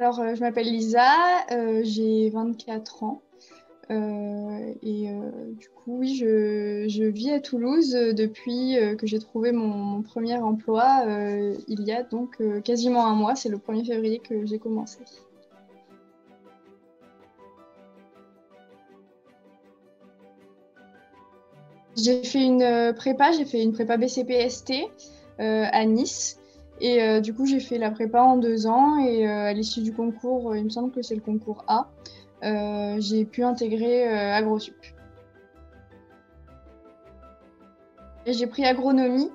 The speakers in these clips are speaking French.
Alors, je m'appelle Lisa, j'ai 24 ans. Du coup, oui, je vis à Toulouse depuis que j'ai trouvé mon premier emploi il y a donc quasiment un mois. C'est le 1er février que j'ai commencé. J'ai fait une prépa BCP-ST à Nice. Du coup, j'ai fait la prépa en 2 ans et à l'issue du concours, il me semble que c'est le concours A, j'ai pu intégrer AgroSup. Et j'ai pris agronomie.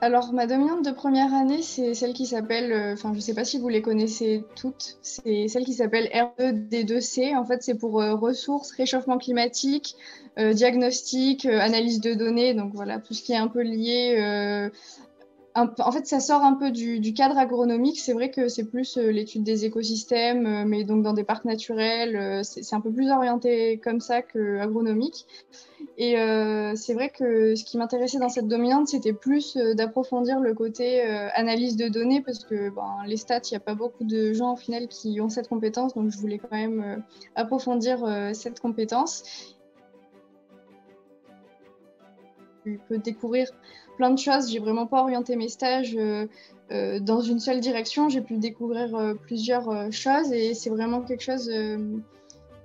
Alors, ma dominante de première année, c'est celle qui s'appelle, enfin, je sais pas si vous les connaissez toutes, c'est celle qui s'appelle R2D2C. En fait, c'est pour ressources, réchauffement climatique, diagnostic, analyse de données. Donc voilà, tout ce qui est un peu lié en fait, ça sort un peu du cadre agronomique. C'est vrai que c'est plus l'étude des écosystèmes, mais donc dans des parcs naturels. C'est un peu plus orienté comme ça que agronomique. C'est vrai que ce qui m'intéressait dans cette dominante, c'était plus d'approfondir le côté analyse de données, parce que ben, les stats, il n'y a pas beaucoup de gens au final qui ont cette compétence, donc je voulais quand même approfondir cette compétence. Tu peux découvrir plein de choses. J'ai vraiment pas orienté mes stages dans une seule direction. J'ai pu découvrir plusieurs choses et c'est vraiment quelque chose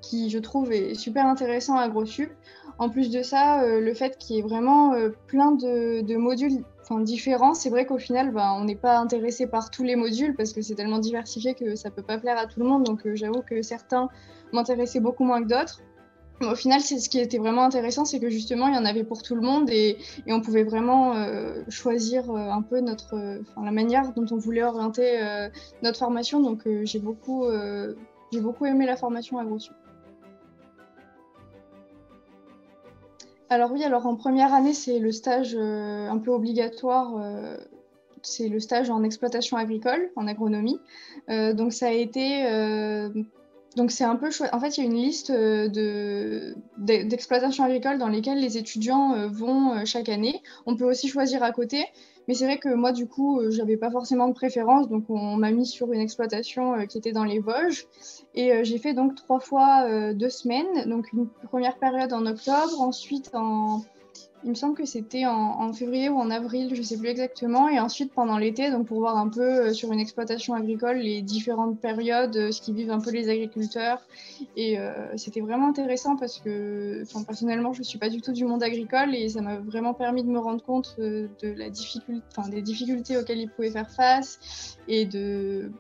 qui, je trouve, est super intéressant à AgroSup. En plus de ça, le fait qu'il y ait vraiment plein de modules différents, c'est vrai qu'au final, ben, on n'est pas intéressé par tous les modules parce que c'est tellement diversifié que ça peut pas plaire à tout le monde. Donc j'avoue que certains m'intéressaient beaucoup moins que d'autres. Au final, c'est ce qui était vraiment intéressant, c'est que justement, il y en avait pour tout le monde et on pouvait vraiment choisir un peu la manière dont on voulait orienter notre formation. Donc, j'ai beaucoup aimé la formation AgroSup. Alors oui, alors en première année, c'est le stage un peu obligatoire. C'est le stage en exploitation agricole, en agronomie. Donc ça a été donc c'est un peu chouette. En fait, il y a une liste d'exploitations agricoles dans lesquelles les étudiants vont chaque année. On peut aussi choisir à côté, mais c'est vrai que moi, du coup, j'avais pas forcément de préférence, donc on m'a mis sur une exploitation qui était dans les Vosges. J'ai fait donc 3 fois 2 semaines, donc une première période en octobre, ensuite il me semble que c'était en février ou en avril, je ne sais plus exactement, et ensuite pendant l'été, donc pour voir un peu sur une exploitation agricole les différentes périodes, ce qui vivent un peu les agriculteurs. C'était vraiment intéressant parce que personnellement, je ne suis pas du tout du monde agricole et ça m'a vraiment permis de me rendre compte des difficultés auxquelles ils pouvaient faire face et de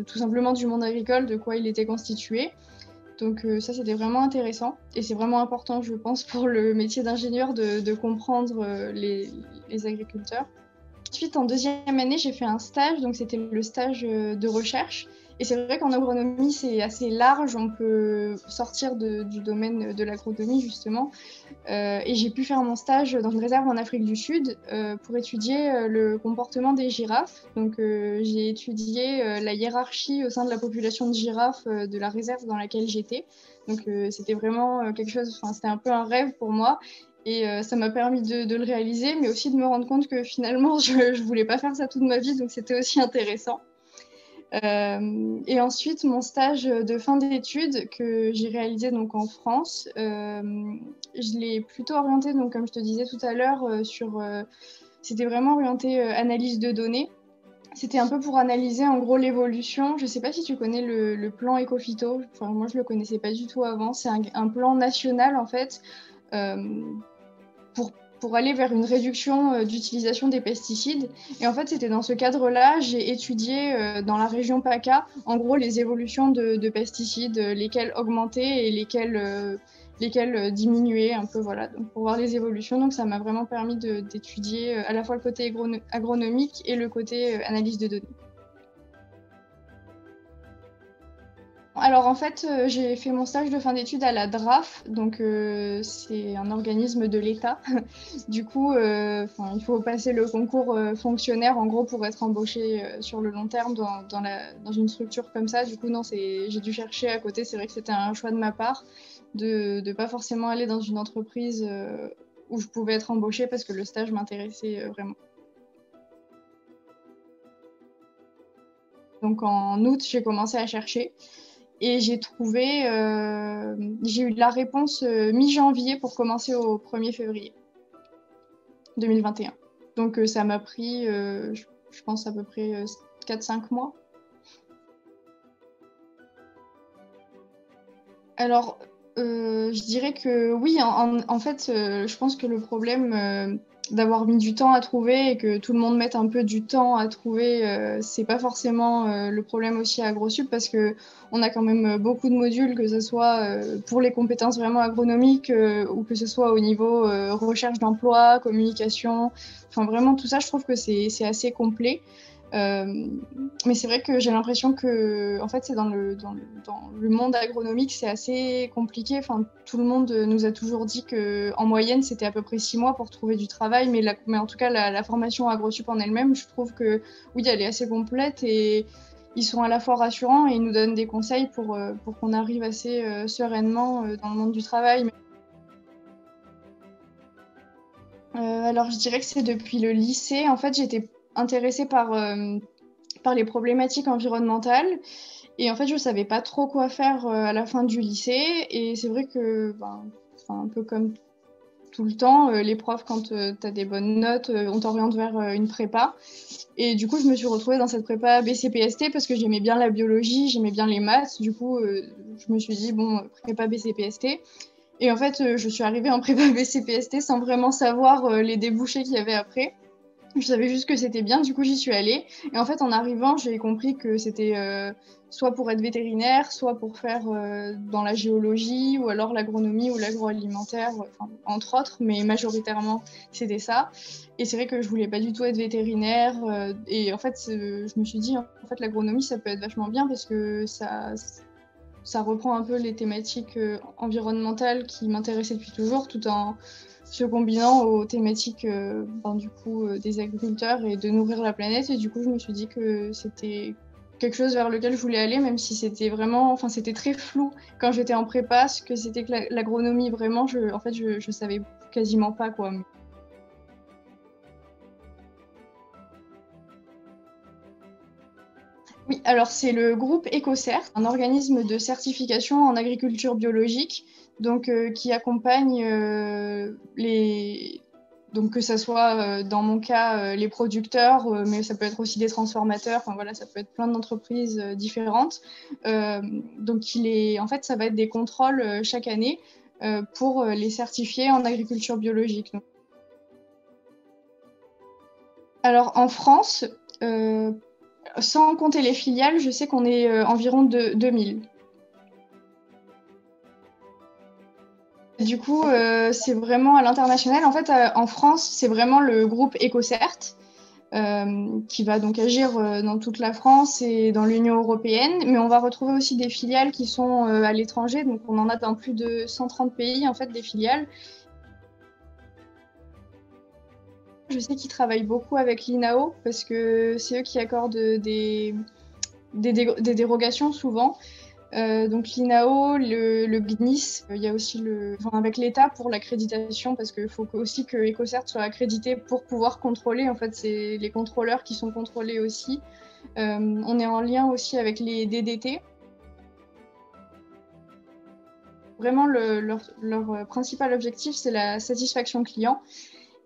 tout simplement du monde agricole, de quoi il était constitué. Donc ça, c'était vraiment intéressant. Et c'est vraiment important, je pense, pour le métier d'ingénieur de comprendre les agriculteurs. Ensuite, en deuxième année, j'ai fait un stage, donc c'était le stage de recherche. Et c'est vrai qu'en agronomie, c'est assez large, on peut sortir du domaine de l'agronomie, justement. Et j'ai pu faire mon stage dans une réserve en Afrique du Sud pour étudier le comportement des girafes. Donc j'ai étudié la hiérarchie au sein de la population de girafes de la réserve dans laquelle j'étais. Donc c'était vraiment quelque chose, c'était un peu un rêve pour moi. Ça m'a permis de le réaliser, mais aussi de me rendre compte que finalement, je ne voulais pas faire ça toute ma vie, donc c'était aussi intéressant. Et ensuite, mon stage de fin d'études que j'ai réalisé donc en France, je l'ai plutôt orienté, donc comme je te disais tout à l'heure, c'était vraiment orienté analyse de données. C'était un peu pour analyser en gros l'évolution. Je ne sais pas si tu connais le plan Ecophyto. Enfin, moi, je ne le connaissais pas du tout avant. C'est un plan national en fait euh, pour, pour aller vers une réduction d'utilisation des pesticides. Et en fait, c'était dans ce cadre-là, j'ai étudié dans la région PACA, en gros, les évolutions de pesticides, lesquels augmenter et lesquels diminuer un peu, voilà, donc pour voir les évolutions. Donc ça m'a vraiment permis d'étudier à la fois le côté agronomique et le côté analyse de données. Alors en fait, j'ai fait mon stage de fin d'études à la DRAF, donc c'est un organisme de l'État. Du coup, il faut passer le concours fonctionnaire en gros pour être embauché sur le long terme dans une structure comme ça. Du coup, non, j'ai dû chercher à côté. C'est vrai que c'était un choix de ma part de ne pas forcément aller dans une entreprise où je pouvais être embauchée parce que le stage m'intéressait vraiment. Donc en août, j'ai commencé à chercher et j'ai eu la réponse mi-janvier pour commencer au 1er février 2021. Donc ça m'a pris, je pense, à peu près 4-5 mois. Alors, je dirais que oui, en fait, je pense que le problème d'avoir mis du temps à trouver et que tout le monde mette un peu du temps à trouver, c'est pas forcément le problème aussi à AgroSup parce que on a quand même beaucoup de modules, que ce soit pour les compétences vraiment agronomiques ou que ce soit au niveau recherche d'emploi, communication. Enfin, vraiment, tout ça, je trouve que c'est assez complet. Mais c'est vrai que j'ai l'impression que, en fait, c'est dans le monde agronomique, c'est assez compliqué. Enfin, tout le monde nous a toujours dit que, en moyenne, c'était à peu près 6 mois pour trouver du travail. Mais en tout cas, la formation AgroSup en elle-même, je trouve que, oui, elle est assez complète et ils sont à la fois rassurants et ils nous donnent des conseils pour qu'on arrive assez sereinement dans le monde du travail. Alors, je dirais que c'est depuis le lycée. En fait, j'étais intéressée par les problématiques environnementales. Et en fait, je ne savais pas trop quoi faire à la fin du lycée. Et c'est vrai que, un peu comme tout le temps, les profs, quand tu as des bonnes notes, on t'oriente vers une prépa. Et du coup, je me suis retrouvée dans cette prépa BCPST parce que j'aimais bien la biologie, j'aimais bien les maths. Du coup, je me suis dit, bon, prépa BCPST. Et en fait, je suis arrivée en prépa BCPST sans vraiment savoir les débouchés qu'il y avait après. Je savais juste que c'était bien, du coup j'y suis allée. Et en fait, en arrivant, j'ai compris que c'était soit pour être vétérinaire, soit pour faire dans la géologie, ou alors l'agronomie ou l'agroalimentaire, entre autres, mais majoritairement c'était ça. Et c'est vrai que je voulais pas du tout être vétérinaire. Et en fait, je me suis dit, en fait, l'agronomie, ça peut être vachement bien parce que ça reprend un peu les thématiques environnementales qui m'intéressaient depuis toujours, tout en se combinant aux thématiques des agriculteurs et de nourrir la planète. Et du coup, je me suis dit que c'était quelque chose vers lequel je voulais aller, même si c'était très flou quand j'étais en prépa, ce que c'était que l'agronomie vraiment. Je savais quasiment pas quoi. Oui, alors c'est le groupe EcoCert, un organisme de certification en agriculture biologique, donc qui accompagne donc que ce soit dans mon cas les producteurs, mais ça peut être aussi des transformateurs. Enfin voilà, ça peut être plein d'entreprises différentes. Donc en fait, ça va être des contrôles chaque année pour les certifier en agriculture biologique. Donc. Alors en France. Sans compter les filiales, je sais qu'on est environ de 2000. Du coup, c'est vraiment à l'international. En fait, en France, c'est vraiment le groupe EcoCert qui va donc agir dans toute la France et dans l'Union européenne. Mais on va retrouver aussi des filiales qui sont à l'étranger. Donc, on en a dans plus de 130 pays, en fait, des filiales. Je sais qu'ils travaillent beaucoup avec l'INAO parce que c'est eux qui accordent des dérogations souvent. Donc l'INAO, le GNIS, il y a aussi avec l'État pour l'accréditation parce qu'il faut aussi que EcoCert soit accrédité pour pouvoir contrôler. En fait, c'est les contrôleurs qui sont contrôlés aussi. On est en lien aussi avec les DDT. Vraiment, leur principal objectif, c'est la satisfaction client.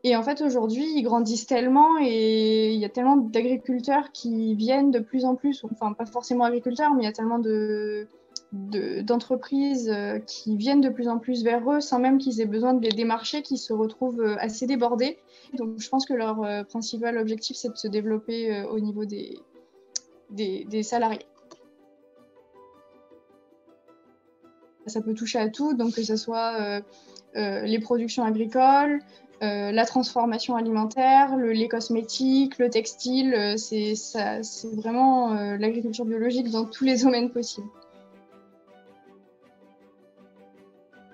Et en fait, aujourd'hui, ils grandissent tellement et il y a tellement d'agriculteurs qui viennent de plus en plus, enfin pas forcément agriculteurs, mais il y a tellement d'entreprises qui viennent de plus en plus vers eux sans même qu'ils aient besoin de les démarcher, qui se retrouvent assez débordés. Donc je pense que leur principal objectif, c'est de se développer au niveau des salariés. Ça peut toucher à tout, donc que ce soit les productions agricoles, la transformation alimentaire, les cosmétiques, le textile, c'est vraiment l'agriculture biologique dans tous les domaines possibles.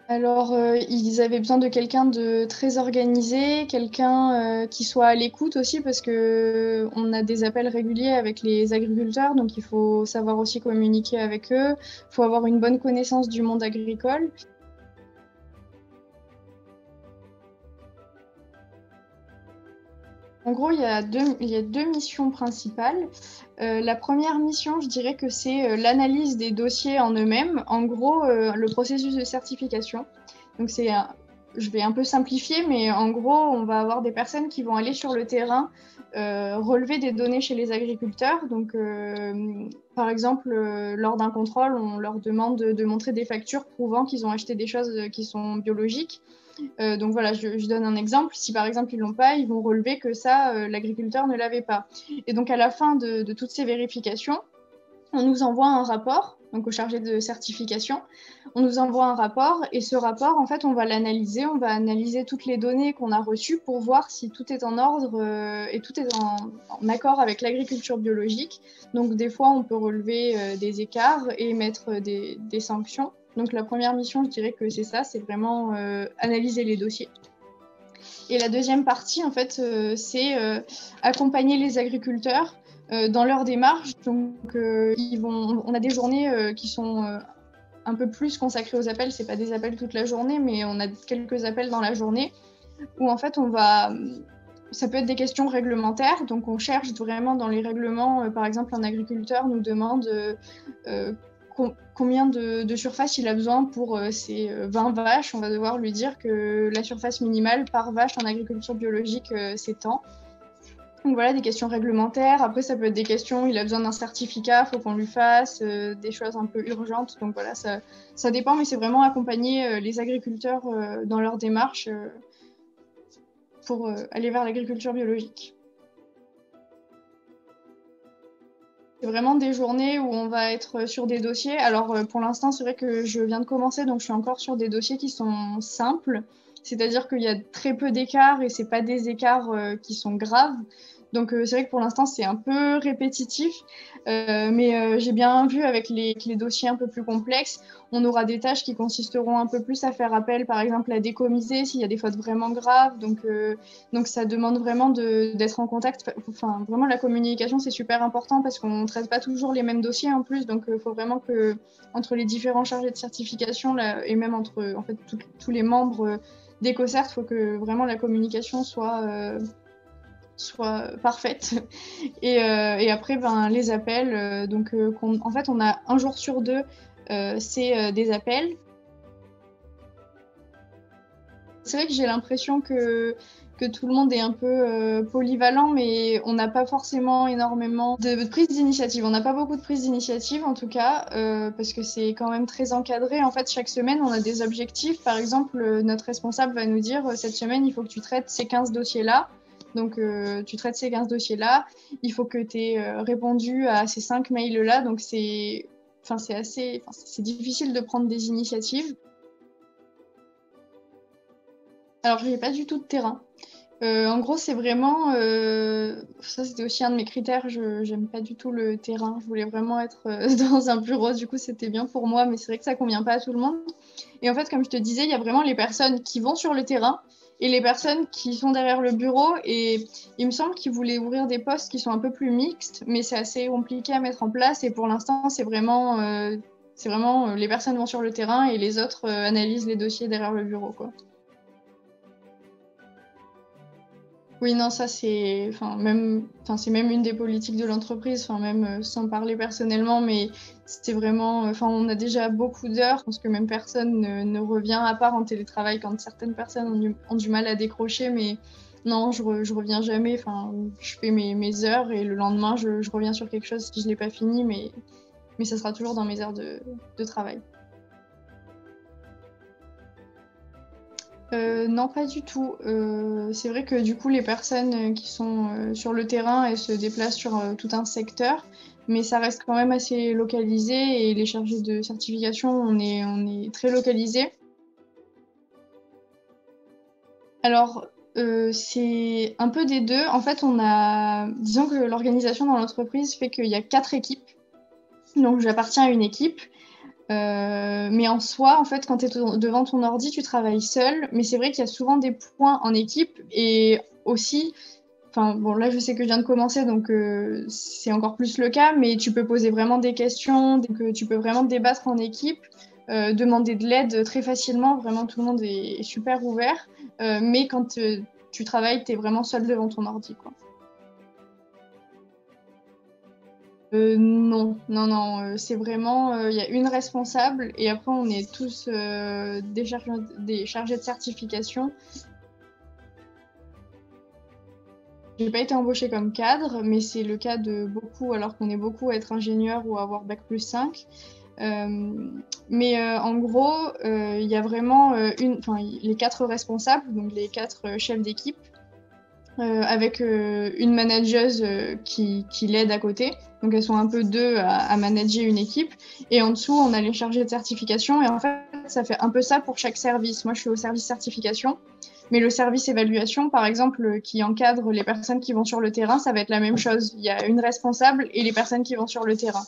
Alors, ils avaient besoin de quelqu'un de très organisé, quelqu'un qui soit à l'écoute aussi, parce que on a des appels réguliers avec les agriculteurs, donc il faut savoir aussi communiquer avec eux, il faut avoir une bonne connaissance du monde agricole. En gros, il y a deux missions principales. La première mission, je dirais que c'est l'analyse des dossiers en eux-mêmes. En gros, le processus de certification. Donc, je vais un peu simplifier, mais en gros, on va avoir des personnes qui vont aller sur le terrain, relever des données chez les agriculteurs. Donc, par exemple, lors d'un contrôle, on leur demande de montrer des factures prouvant qu'ils ont acheté des choses qui sont biologiques. Donc voilà, je donne un exemple. Si par exemple ils l'ont pas, ils vont relever que ça, l'agriculteur ne l'avait pas. Et donc à la fin de toutes ces vérifications, on nous envoie un rapport, donc au chargé de certification, on nous envoie un rapport et ce rapport, en fait, on va l'analyser, on va analyser toutes les données qu'on a reçues pour voir si tout est en ordre et tout est en accord avec l'agriculture biologique. Donc des fois, on peut relever des écarts et mettre des sanctions. Donc la première mission, je dirais que c'est ça, c'est vraiment analyser les dossiers. Et la deuxième partie, en fait, c'est accompagner les agriculteurs dans leur démarche. Donc, on a des journées qui sont un peu plus consacrées aux appels. C'est pas des appels toute la journée, mais on a quelques appels dans la journée où en fait ça peut être des questions réglementaires. Donc, on cherche vraiment dans les règlements. Par exemple, un agriculteur nous demande combien de surface il a besoin pour ses 20 vaches. On va devoir lui dire que la surface minimale par vache en agriculture biologique, c'est tant. Donc voilà, des questions réglementaires. Après, ça peut être des questions, il a besoin d'un certificat, il faut qu'on lui fasse, des choses un peu urgentes. Donc voilà, ça dépend, mais c'est vraiment accompagner les agriculteurs dans leur démarche pour aller vers l'agriculture biologique. C'est vraiment des journées où on va être sur des dossiers. Alors pour l'instant, c'est vrai que je viens de commencer, donc je suis encore sur des dossiers qui sont simples. C'est-à-dire qu'il y a très peu d'écarts et c'est pas des écarts qui sont graves. Donc c'est vrai que pour l'instant, c'est un peu répétitif. Mais j'ai bien vu avec les dossiers un peu plus complexes, on aura des tâches qui consisteront un peu plus à faire appel, par exemple, à décommiser s'il y a des fautes vraiment graves. Donc ça demande vraiment d'être en contact. Enfin, vraiment, la communication, c'est super important parce qu'on ne traite pas toujours les mêmes dossiers en plus. Donc il faut vraiment que, entre les différents chargés de certification là, et même entre en fait, tous les membres d'EcoCert, il faut que vraiment la communication soit parfaite. Et après, les appels. En fait, on a un jour sur deux, c'est des appels. C'est vrai que j'ai l'impression que tout le monde est un peu polyvalent, mais on n'a pas forcément énormément de prise d'initiative. On n'a pas beaucoup de prise d'initiative, en tout cas, parce que c'est quand même très encadré. En fait, chaque semaine, on a des objectifs. Par exemple, notre responsable va nous dire, cette semaine, il faut que tu traites ces 15 dossiers-là. Donc, tu traites ces 15 dossiers-là. Il faut que tu aies répondu à ces 5 mails-là. Donc, c'est difficile de prendre des initiatives. Alors, je n'ai pas du tout de terrain. En gros, c'est vraiment... ça, c'était aussi un de mes critères. J'aime pas du tout le terrain. Je voulais vraiment être dans un bureau. Du coup, c'était bien pour moi. Mais c'est vrai que ça convient pas à tout le monde. Et en fait, comme je te disais, il y a vraiment les personnes qui vont sur le terrain et les personnes qui sont derrière le bureau. Et il me semble qu'ils voulaient ouvrir des postes qui sont un peu plus mixtes. Mais c'est assez compliqué à mettre en place. Et pour l'instant, c'est vraiment les personnes vont sur le terrain et les autres analysent les dossiers derrière le bureau, quoi. Oui, non, ça c'est même une des politiques de l'entreprise, même sans parler personnellement, mais c'était vraiment, on a déjà beaucoup d'heures, je pense que même personne ne revient à part en télétravail quand certaines personnes ont du mal à décrocher, mais non, je reviens jamais, je fais mes heures et le lendemain je reviens sur quelque chose si je l'ai pas fini, mais ça sera toujours dans mes heures de travail. Non, pas du tout. C'est vrai que du coup, les personnes qui sont sur le terrain, elles se déplacent sur tout un secteur, mais ça reste quand même assez localisé et les chargés de certification, on est très localisé. Alors, c'est un peu des deux. En fait, disons que l'organisation dans l'entreprise fait qu'il y a 4 équipes. Donc, j'appartiens à une équipe. Mais en soi, en fait, quand tu es devant ton ordi, tu travailles seul. Mais c'est vrai qu'il y a souvent des points en équipe. Et aussi, là, je sais que je viens de commencer, donc c'est encore plus le cas. Mais tu peux poser vraiment des questions, donc tu peux vraiment débattre en équipe, demander de l'aide très facilement. Vraiment, tout le monde est super ouvert. Mais quand tu travailles, tu es vraiment seul devant ton ordi, quoi. Non, non, non, c'est vraiment, il y a une responsable et après on est tous des chargés de certification. J'ai pas été embauchée comme cadre, mais c'est le cas de beaucoup, alors qu'on est beaucoup à être ingénieur ou à avoir bac+5. Mais en gros, il y a vraiment les 4 responsables, donc les 4 chefs d'équipe, avec une manageuse qui l'aide à côté. Donc elles sont un peu deux à manager une équipe. Et en dessous, on a les chargés de certification. Et en fait, ça fait un peu ça pour chaque service. Moi, je suis au service certification. Mais le service évaluation, par exemple, qui encadre les personnes qui vont sur le terrain, ça va être la même chose. Il y a une responsable et les personnes qui vont sur le terrain.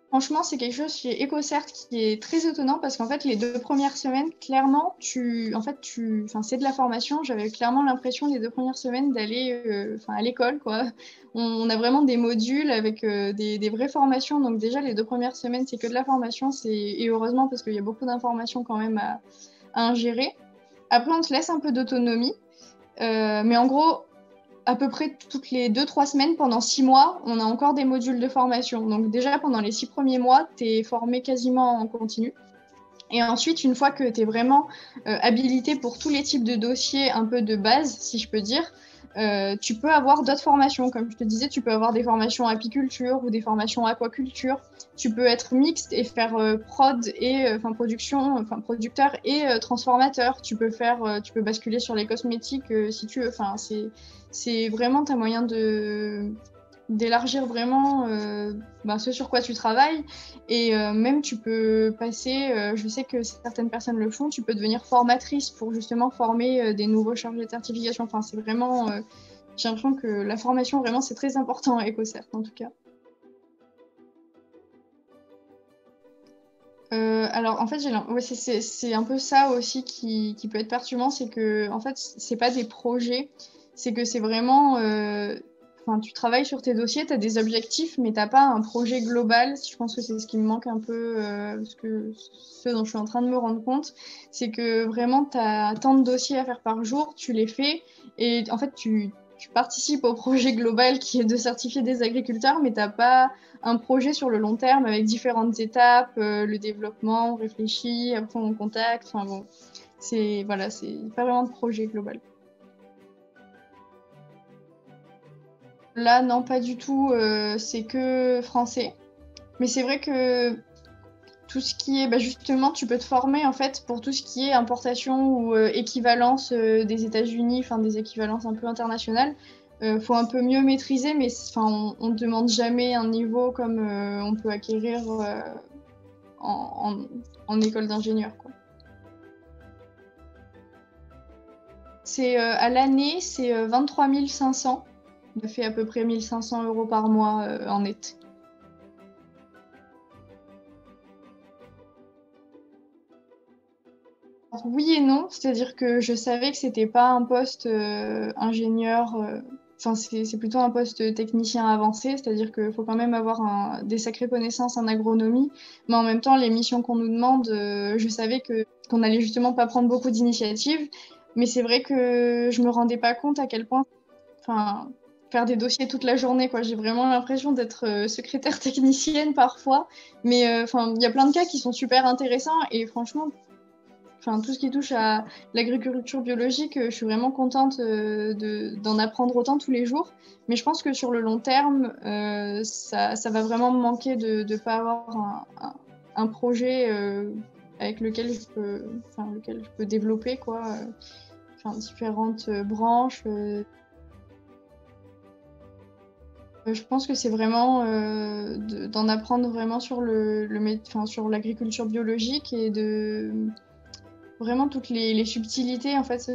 Franchement, c'est quelque chose chez EcoCert qui est très étonnant parce qu'en fait, les 2 premières semaines, clairement, c'est de la formation. J'avais clairement l'impression les 2 premières semaines d'aller à l'école, quoi. On a vraiment des modules avec des vraies formations. Donc déjà, les 2 premières semaines, c'est que de la formation. Et heureusement parce qu'il y a beaucoup d'informations quand même à ingérer. Après, on se laisse un peu d'autonomie. Mais en gros, à peu près toutes les 2-3 semaines, pendant 6 mois, on a encore des modules de formation. Donc déjà, pendant les 6 premiers mois, tu es formé quasiment en continu. Et ensuite, une fois que tu es vraiment habilité pour tous les types de dossiers un peu de base, si je peux dire, tu peux avoir d'autres formations. Comme je te disais, tu peux avoir des formations apiculture ou des formations aquaculture. Tu peux être mixte et faire prod et producteur et transformateur. Tu peux basculer sur les cosmétiques si tu veux. C'est vraiment un moyen d'élargir vraiment ce sur quoi tu travailles. Et même tu peux passer, je sais que certaines personnes le font, tu peux devenir formatrice pour justement former des nouveaux chargés de certification. Enfin, c'est vraiment, j'ai l'impression que la formation, vraiment, c'est très important à EcoCert en tout cas. Alors en fait, c'est un peu ça aussi qui peut être perturbant, c'est que en fait, c'est pas des projets, c'est que c'est vraiment, tu travailles sur tes dossiers, tu as des objectifs, mais t'as pas un projet global. Je pense que c'est ce qui me manque un peu, ce dont je suis en train de me rendre compte, c'est que vraiment, tu as tant de dossiers à faire par jour, tu les fais, et en fait, tu participes au projet global qui est de certifier des agriculteurs, mais t'as pas un projet sur le long terme avec différentes étapes, le développement, on réfléchit, après on contacte. Enfin bon, c'est pas vraiment de projet global. Là, non, pas du tout. C'est que français. Mais c'est vrai que tout ce qui est, justement, tu peux te former en fait pour tout ce qui est importation ou équivalence des États-Unis, enfin des équivalences un peu internationales. Faut un peu mieux maîtriser, mais on ne demande jamais un niveau comme on peut acquérir en école d'ingénieur, quoi. C'est à l'année, c'est 23 500. Ça fait à peu près 1 500 € par mois en net. Alors, oui et non, c'est-à-dire que je savais que c'était pas un poste ingénieur. C'est plutôt un poste technicien avancé, c'est-à-dire qu'il faut quand même avoir des sacrées connaissances en agronomie. Mais en même temps, les missions qu'on nous demande, je savais qu'on allait justement pas prendre beaucoup d'initiatives. Mais c'est vrai que je me rendais pas compte à quel point, faire des dossiers toute la journée, quoi. J'ai vraiment l'impression d'être secrétaire technicienne parfois. Mais il y a plein de cas qui sont super intéressants et franchement, tout ce qui touche à l'agriculture biologique, je suis vraiment contente d'en apprendre autant tous les jours. Mais je pense que sur le long terme, ça va vraiment me manquer de ne pas avoir un projet avec lequel je peux développer, quoi. Différentes branches. Je pense que c'est vraiment d'en apprendre vraiment sur sur l'agriculture biologique et de vraiment toutes les subtilités. En fait,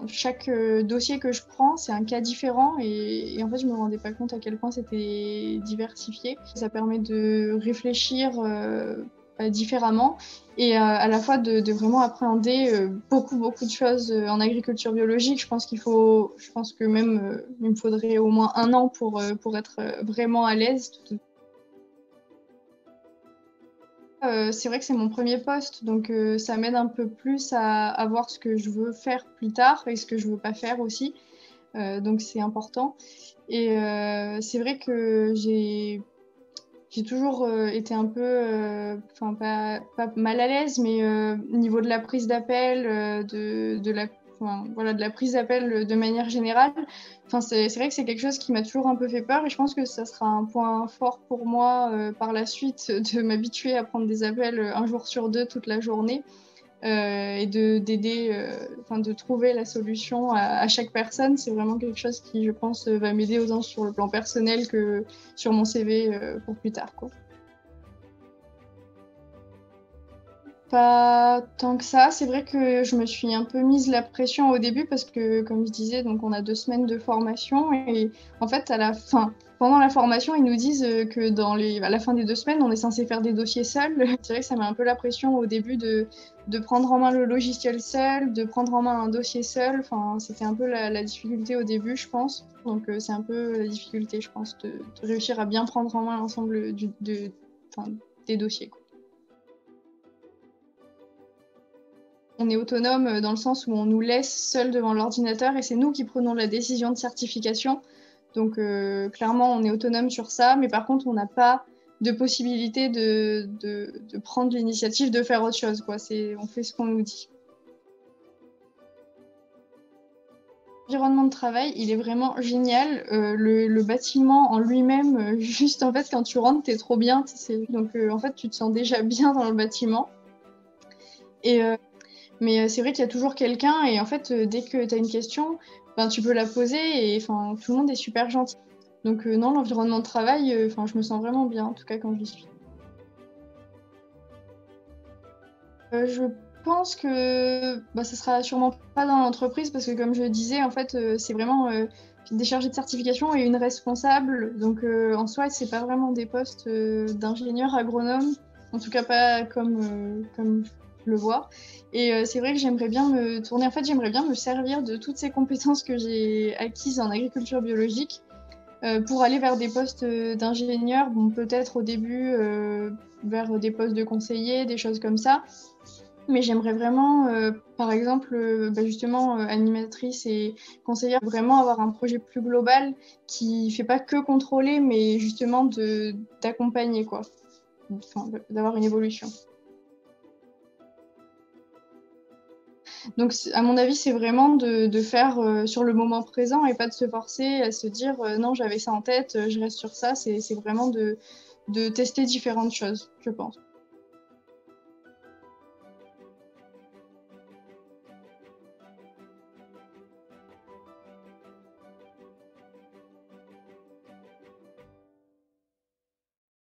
chaque dossier que je prends, c'est un cas différent et en fait, je me rendais pas compte à quel point c'était diversifié. Ça permet de réfléchir différemment et à la fois de vraiment appréhender beaucoup de choses en agriculture biologique. Je pense que même il me faudrait au moins 1 an pour être vraiment à l'aise. C'est vrai que c'est mon premier poste, donc ça m'aide un peu plus à voir ce que je veux faire plus tard et ce que je veux pas faire aussi. Donc c'est important. Et c'est vrai que j'ai toujours été un peu, enfin pas mal à l'aise, mais au niveau de la prise d'appel, enfin, voilà, de la prise d'appel de manière générale. Enfin, c'est vrai que c'est quelque chose qui m'a toujours un peu fait peur et je pense que ça sera un point fort pour moi par la suite de m'habituer à prendre des appels un jour sur deux toute la journée et d'aider, enfin de trouver la solution à chaque personne. C'est vraiment quelque chose qui, je pense, va m'aider autant sur le plan personnel que sur mon CV pour plus tard, quoi. Pas tant que ça. C'est vrai que je me suis un peu mise la pression au début parce que, comme je disais, donc on a 2 semaines de formation et en fait, à la fin, pendant la formation, ils nous disent que à la fin des 2 semaines, on est censé faire des dossiers seuls. C'est vrai que ça met un peu la pression au début de prendre en main le logiciel seul, de prendre en main un dossier seul. Enfin, c'était un peu la difficulté au début, je pense. Donc, c'est un peu la difficulté, je pense, de réussir à bien prendre en main l'ensemble enfin, des dossiers, quoi. On est autonome dans le sens où on nous laisse seuls devant l'ordinateur et c'est nous qui prenons la décision de certification. Donc clairement, on est autonome sur ça, mais par contre, on n'a pas de possibilité de prendre l'initiative de faire autre chose, quoi. On fait ce qu'on nous dit. L'environnement de travail, il est vraiment génial. Le bâtiment en lui-même, juste en fait, quand tu rentres, t'es trop bien. Donc en fait, tu te sens déjà bien dans le bâtiment. Et mais c'est vrai qu'il y a toujours quelqu'un et en fait, dès que tu as une question, ben, tu peux la poser et enfin, tout le monde est super gentil. Donc non, l'environnement de travail, enfin, je me sens vraiment bien, en tout cas quand j'y suis. Je pense que bah, ça sera sûrement pas dans l'entreprise parce que comme je le disais, en fait, c'est vraiment des chargés de certification et une responsable. Donc en soi, c'est pas vraiment des postes d'ingénieur agronome, en tout cas pas comme je le vois. Et c'est vrai que j'aimerais bien me tourner, en fait, j'aimerais bien me servir de toutes ces compétences que j'ai acquises en agriculture biologique pour aller vers des postes d'ingénieur, bon, peut-être au début vers des postes de conseiller, des choses comme ça. Mais j'aimerais vraiment, par exemple, bah, justement, animatrice et conseillère, vraiment avoir un projet plus global qui fait pas que contrôler, mais justement d'accompagner, quoi. Enfin, d'avoir une évolution. Donc, à mon avis, c'est vraiment de faire sur le moment présent et pas de se forcer à se dire non, j'avais ça en tête, je reste sur ça. C'est vraiment de tester différentes choses, je pense.